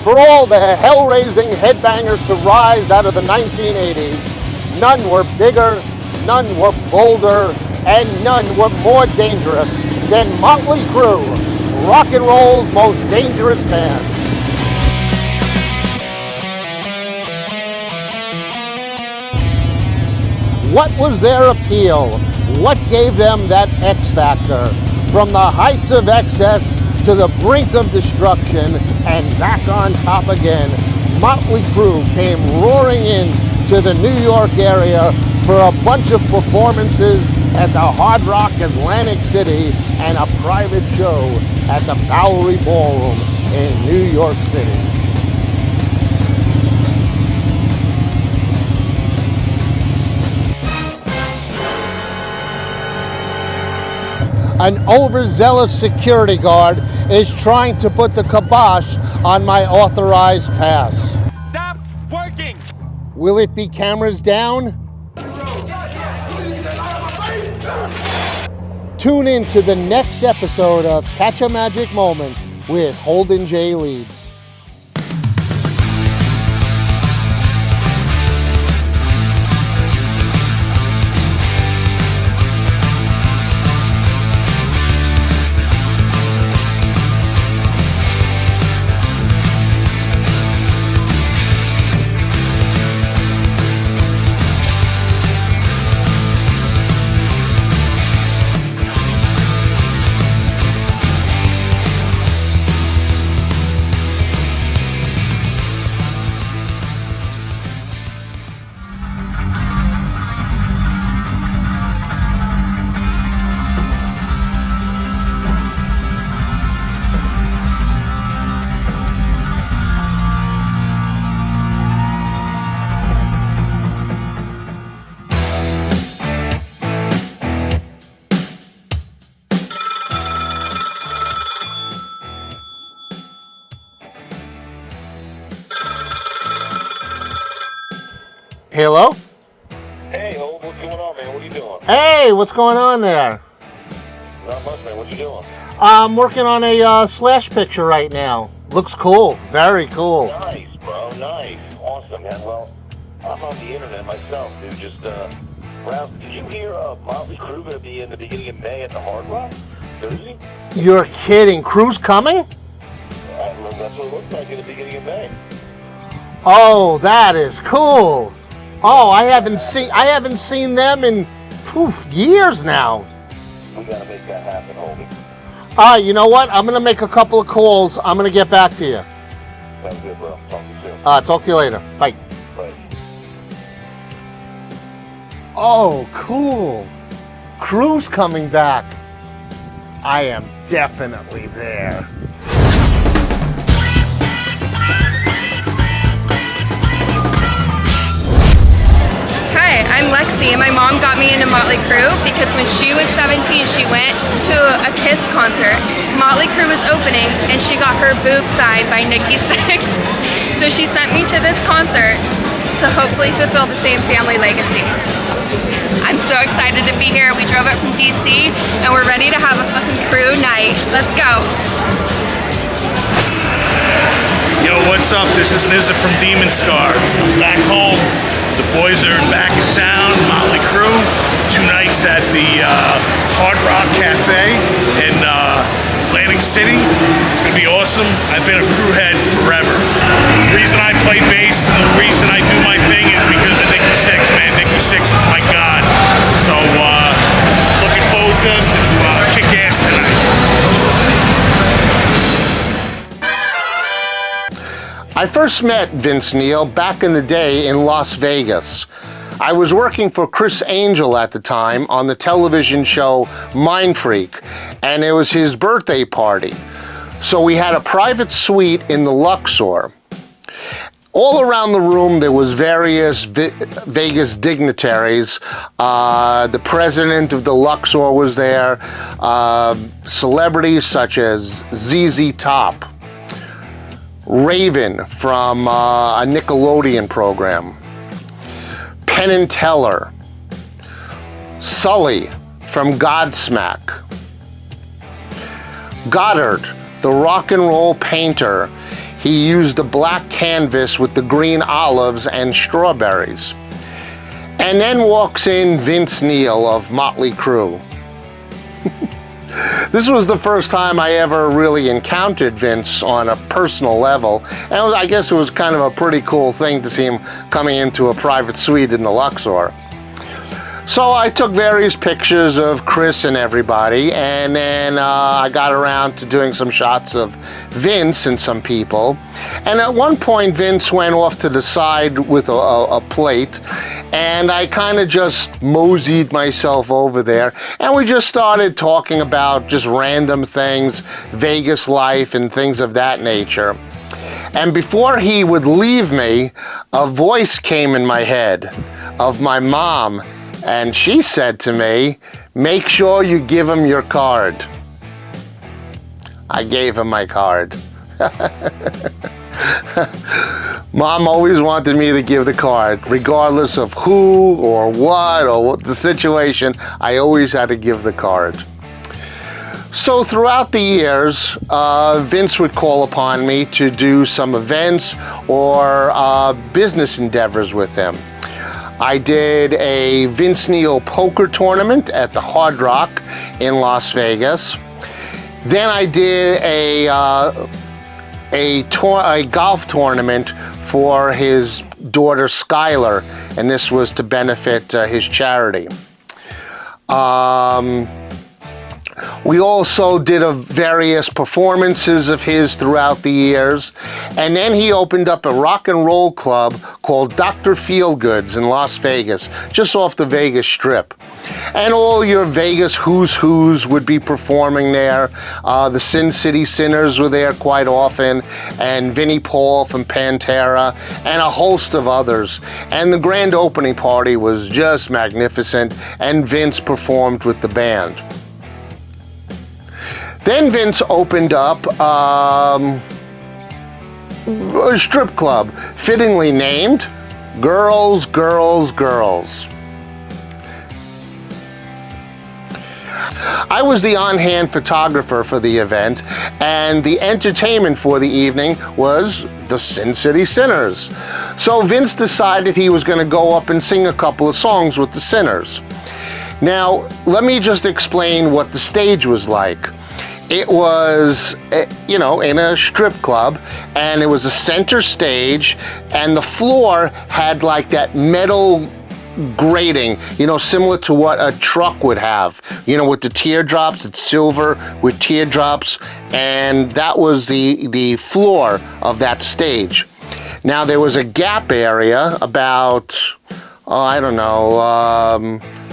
For all the hell-raising headbangers to rise out of the 1980s, none were bigger, none were bolder, and none were more dangerous than Motley Crue, rock and roll's most dangerous band. What was their appeal? What gave them that X factor? From the heights of excess to the brink of destruction and back on top again, Motley Crue came roaring in to the New York area for a bunch of performances at the Hard Rock Atlantic City and a private show at the Bowery Ballroom in New York City. An overzealous security guard is trying to put the kibosh on my authorized pass. Stop working! Will it be cameras down? Tune in to the next episode of Catch a Magic Moment with Holden J. Leeds. Hello? Hey, Holden, what's going on, man? What are you doing? Hey, what's going on there? Not much, man. What you doing? I'm working on a Slash picture right now. Looks cool. Very cool. Nice, bro. Nice. Awesome, man. Well, I'm on the internet myself, dude. Just, browsing. Did you hear Motley Crue going to be in the beginning of May at the Hard Rock? Jersey? You're kidding. Crew's coming? That's what it looks like in the beginning of May. Oh, that is cool. Oh, I haven't seen them in years now. We got to make that happen, Holden. You know what? I'm going to make a couple of calls. I'm going to get back to you. Sounds good, bro. Talk to you soon. Talk to you later. Bye. Bye. Oh, cool. Crew's coming back. I am definitely there. Hi, I'm Lexi, and my mom got me into Motley Crue because when she was 17, she went to a Kiss concert. Motley Crue was opening, and she got her boob signed by Nikki Sixx. So she sent me to this concert to hopefully fulfill the same family legacy. I'm so excited to be here. We drove it from DC, and we're ready to have a fucking Crue night. Let's go. Yo, what's up? This is Nizza from Demon Scar. I'm back home. The boys are back in town, Motley Crue. 2 nights at the Hard Rock Cafe in Atlantic City. It's gonna be awesome. I've been a Crue head forever. The reason I play bass and the reason I do my thing is because of Nikki Sixx, man. Nikki Sixx is my god. So looking forward to kick ass tonight. I first met Vince Neil back in the day in Las Vegas. I was working for Chris Angel at the time on the television show Mind Freak, and it was his birthday party. So we had a private suite in the Luxor. All around the room there was various Vegas dignitaries. The president of the Luxor was there, celebrities such as ZZ Top, Raven from a Nickelodeon program, Penn and Teller, Sully from Godsmack, Goddard, the rock and roll painter. he used a black canvas with the green olives and strawberries. And then walks in Vince Neil of Motley Crue. This was the first time I ever really encountered Vince on a personal level, and I guess it was kind of a pretty cool thing to see him coming into a private suite in the Luxor. So I took various pictures of Chris and everybody, and then I got around to doing some shots of Vince and some people. And at one point, Vince went off to the side with a plate, and I kind of just moseyed myself over there, and we just started talking about just random things, Vegas life and things of that nature. And before he would leave me, a voice came in my head of my mom, and she said to me, "Make sure you give him your card." I gave him my card. Mom always wanted me to give the card, regardless of who or what the situation. I always had to give the card. So throughout the years, Vince would call upon me to do some events or business endeavors with him. I did a Vince Neil poker tournament at the Hard Rock in Las Vegas. Then I did a golf tournament for his daughter Skylar, and this was to benefit his charity. We also did various performances of his throughout the years, and then he opened up a rock and roll club called Dr. Feelgoods in Las Vegas, just off the Vegas Strip. And all your Vegas who's would be performing there. The Sin City Sinners were there quite often, and Vinnie Paul from Pantera, and a host of others. And the grand opening party was just magnificent, and Vince performed with the band. Then Vince opened up a strip club, fittingly named Girls, Girls, Girls. I was the on-hand photographer for the event, and the entertainment for the evening was the Sin City Sinners. So Vince decided he was going to go up and sing a couple of songs with the Sinners. Now, let me just explain what the stage was like. It was, in a strip club, and it was a center stage, and the floor had like that metal grating, similar to what a truck would have, with the teardrops. It's silver with teardrops, and that was the floor of that stage. Now there was a gap area about,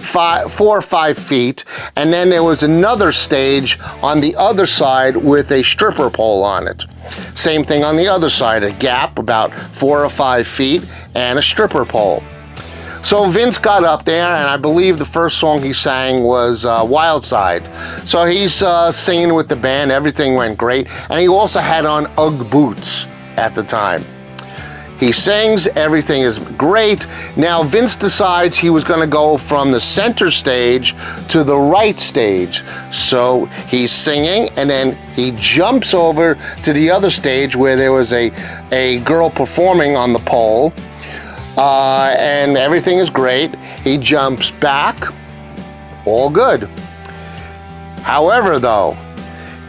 4 or 5 feet, and then there was another stage on the other side with a stripper pole on it. Same thing on the other side, a gap about 4 or 5 feet and a stripper pole. So Vince got up there, and I believe the first song he sang was Wild Side. So he's singing with the band, everything went great, and he also had on Ugg boots at the time. He sings, everything is great. Now Vince decides he was going to go from the center stage to the right stage. So he's singing, and then he jumps over to the other stage where there was a girl performing on the pole, and everything is great. He jumps back, all good. However, though,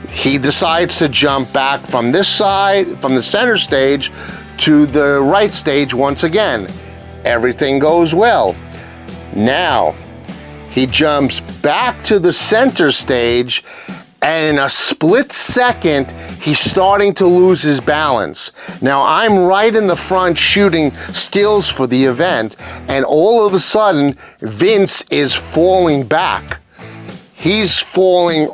he decides to jump back from this side, from the center stage, to the right stage once again. Everything goes well. Now, he jumps back to the center stage, and in a split second, he's starting to lose his balance. Now, I'm right in the front shooting stills for the event, and all of a sudden, Vince is falling back. He's falling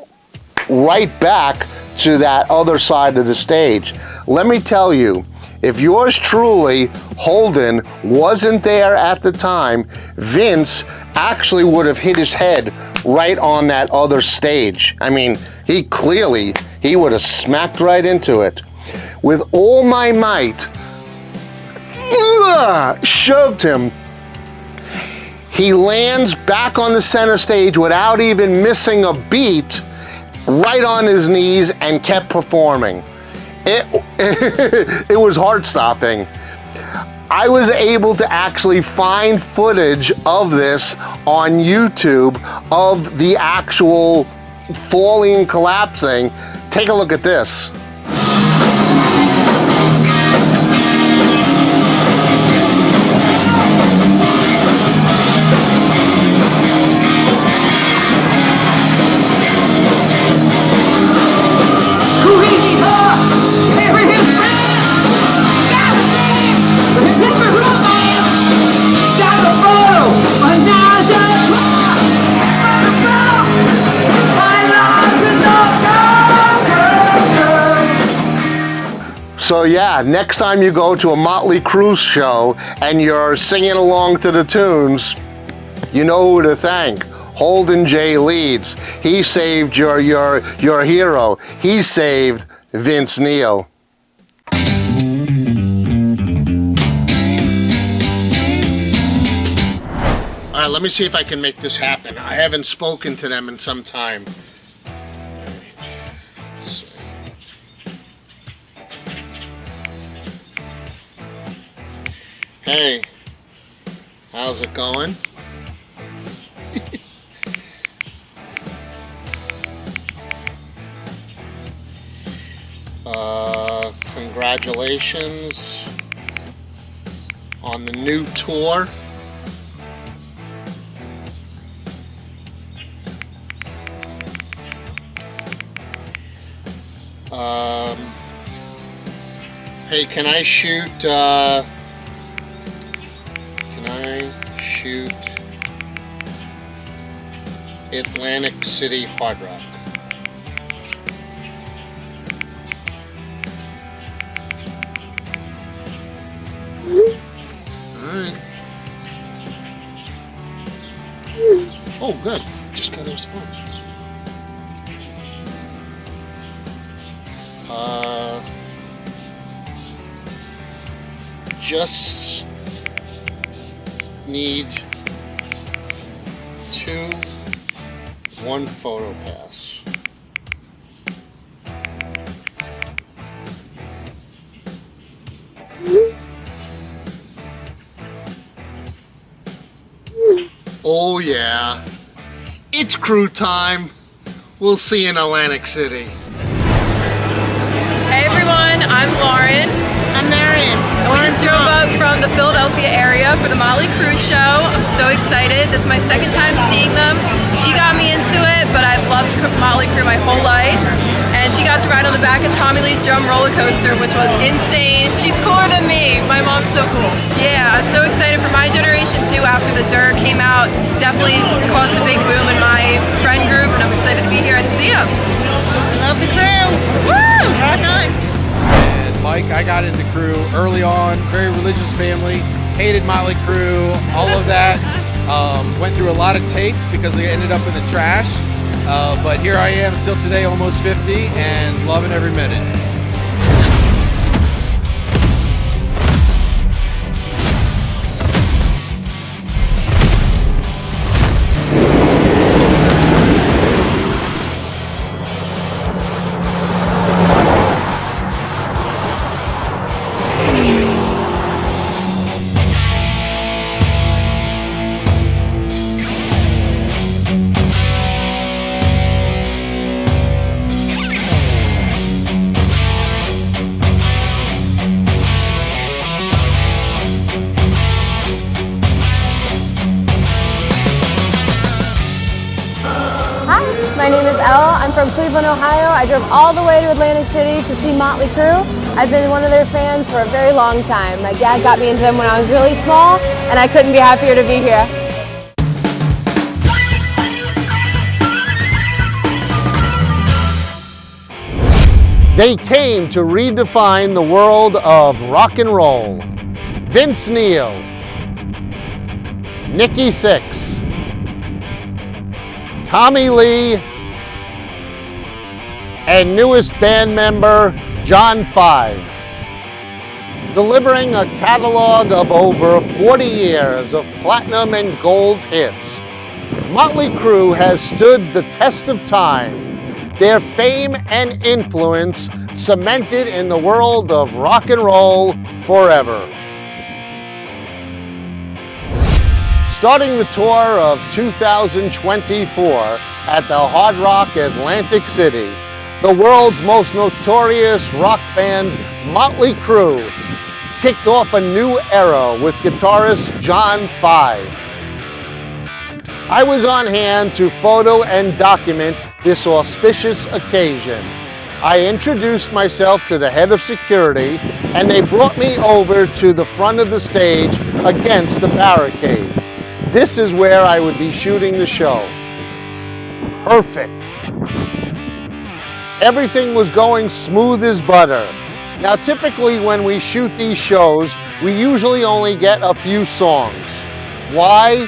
right back to that other side of the stage. Let me tell you, if yours truly, Holden, wasn't there at the time, Vince actually would have hit his head right on that other stage. I mean, he would have smacked right into it. With all my might, shoved him. He lands back on the center stage without even missing a beat, right on his knees, and kept performing. It was heart-stopping. I was able to actually find footage of this on YouTube of the actual falling and collapsing. Take a look at this. So yeah, next time you go to a Motley Crue show and you're singing along to the tunes, you know who to thank. Holden J. Leeds. He saved your hero. He saved Vince Neil. All right, let me see if I can make this happen. I haven't spoken to them in some time. Hey, how's it going? Congratulations on the new tour. Hey, can I shoot Atlantic City Hard Rock? Alright. Oh, good. Just got a response. Just need 1 photo pass. Oh yeah, it's crew time. We'll see you in Atlantic City. Hey everyone, I'm Lauren. I'm Marion. And we just drove up from the Philadelphia area for the Motley Crue show. I'm so excited. This is my second time seeing them. She got me into it, but I've loved Motley Crue my whole life. And she got to ride on the back of Tommy Lee's drum roller coaster, which was insane. She's cooler than me. My mom's so cool. Yeah, I'm so excited for my generation too. After The Dirt came out, definitely caused a big boom in my friend group, and I'm excited to be here and see them. I love the crew. Woo! Rock on! And Mike, I got into Crue early on, very religious family, hated Motley Crue, all of that. Went through a lot of tapes because they ended up in the trash. But here I am still today, almost 50, and loving every minute. My name is Elle. I'm from Cleveland, Ohio. I drove all the way to Atlantic City to see Motley Crue. I've been one of their fans for a very long time. My dad got me into them when I was really small, and I couldn't be happier to be here. They came to redefine the world of rock and roll. Vince Neil, Nikki Sixx, Tommy Lee, and newest band member, John Five. Delivering a catalog of over 40 years of platinum and gold hits, Motley Crue has stood the test of time. Their fame and influence cemented in the world of rock and roll forever. Starting the tour of 2024 at the Hard Rock Atlantic City, the world's most notorious rock band, Motley Crue, kicked off a new era with guitarist John Five. I was on hand to photo and document this auspicious occasion. I introduced myself to the head of security, and they brought me over to the front of the stage against the barricade. This is where I would be shooting the show. Perfect. Everything was going smooth as butter. Now, typically when we shoot these shows, we usually only get a few songs. Why?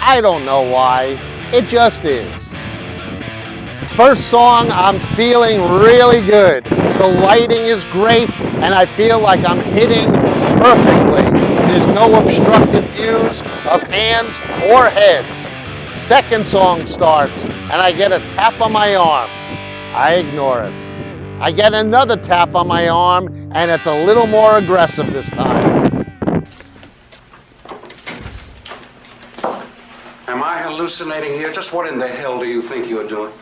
I don't know why. It just is. First song, I'm feeling really good. The lighting is great, and I feel like I'm hitting perfectly. There's no obstructed views of hands or heads. Second song starts, and I get a tap on my arm. I ignore it. I get another tap on my arm, and it's a little more aggressive this time. Am I hallucinating here? Just what in the hell do you think you're doing?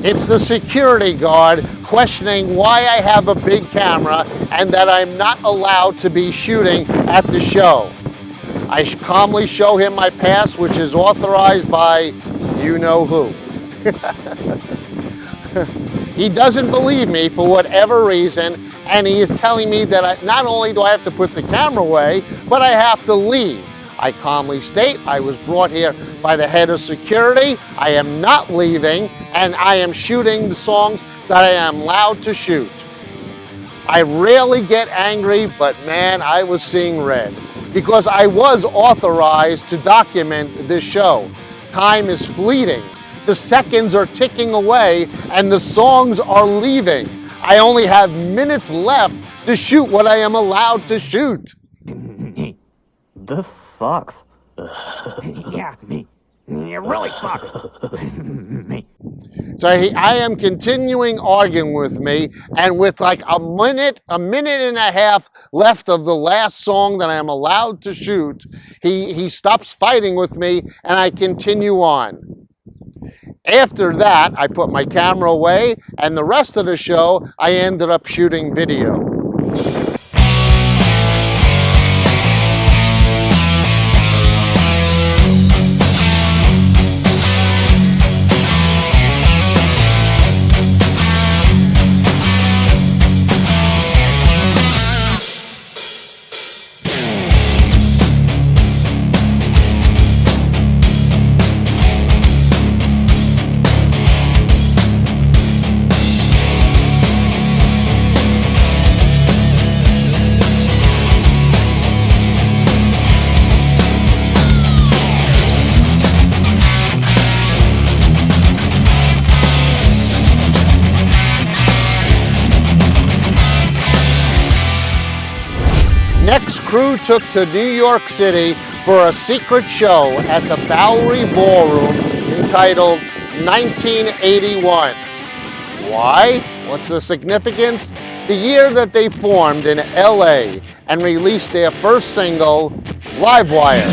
It's the security guard questioning why I have a big camera and that I'm not allowed to be shooting at the show. I calmly show him my pass, which is authorized by you-know-who. He doesn't believe me for whatever reason, and he is telling me that not only do I have to put the camera away, but I have to leave. I calmly state I was brought here by the head of security. I am not leaving, and I am shooting the songs that I am allowed to shoot. I rarely get angry, but man, I was seeing red because I was authorized to document this show. Time is fleeting. The seconds are ticking away, and the songs are leaving. I only have minutes left to shoot what I am allowed to shoot. This sucks. Yeah, it really sucks. So I am continuing arguing with me, and with like a minute and a half left of the last song that I am allowed to shoot, he stops fighting with me, and I continue on. After that, I put my camera away, and the rest of the show, I ended up shooting video. Next, Crue took to New York City for a secret show at the Bowery Ballroom entitled 1981. Why? What's the significance? The year that they formed in LA and released their first single, Livewire.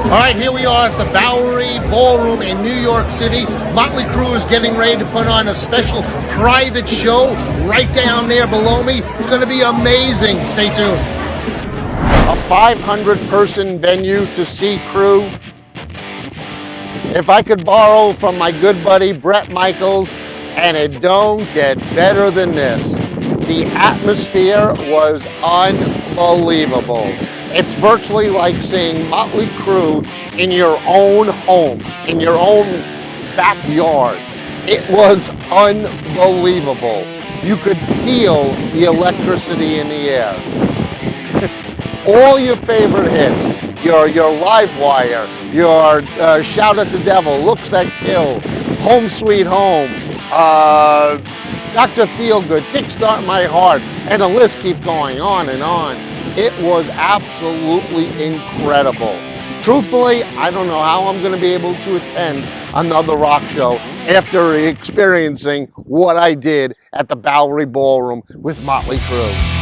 All right, here we are at the Bowery Ballroom in New York City. Motley Crue is getting ready to put on a special private show right down there below me. It's going to be amazing. Stay tuned. A 500-person venue to see Crue. If I could borrow from my good buddy Bret Michaels, and it don't get better than this. The atmosphere was unbelievable. It's virtually like seeing Motley Crue in your own home, in your own backyard. It was unbelievable. You could feel the electricity in the air. All your favorite hits, your Livewire, your Shout at the Devil, Looks That Kill, Home Sweet Home, Dr. Feelgood, Kickstart My Heart, and the list keeps going on and on. It was absolutely incredible. Truthfully, I don't know how I'm going to be able to attend another rock show after experiencing what I did at the Bowery Ballroom with Motley Crue.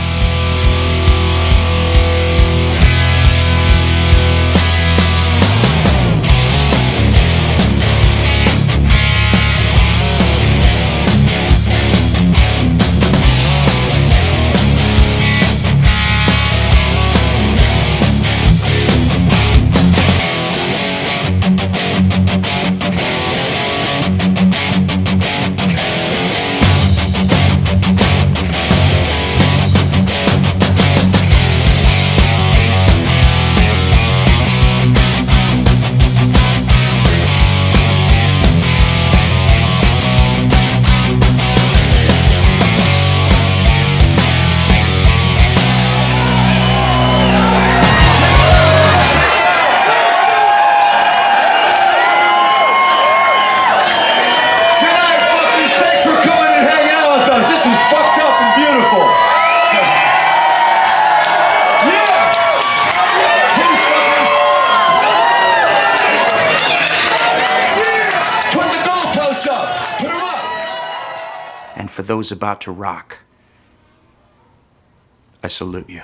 And for those about to rock, I salute you.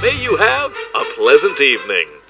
May you have a pleasant evening.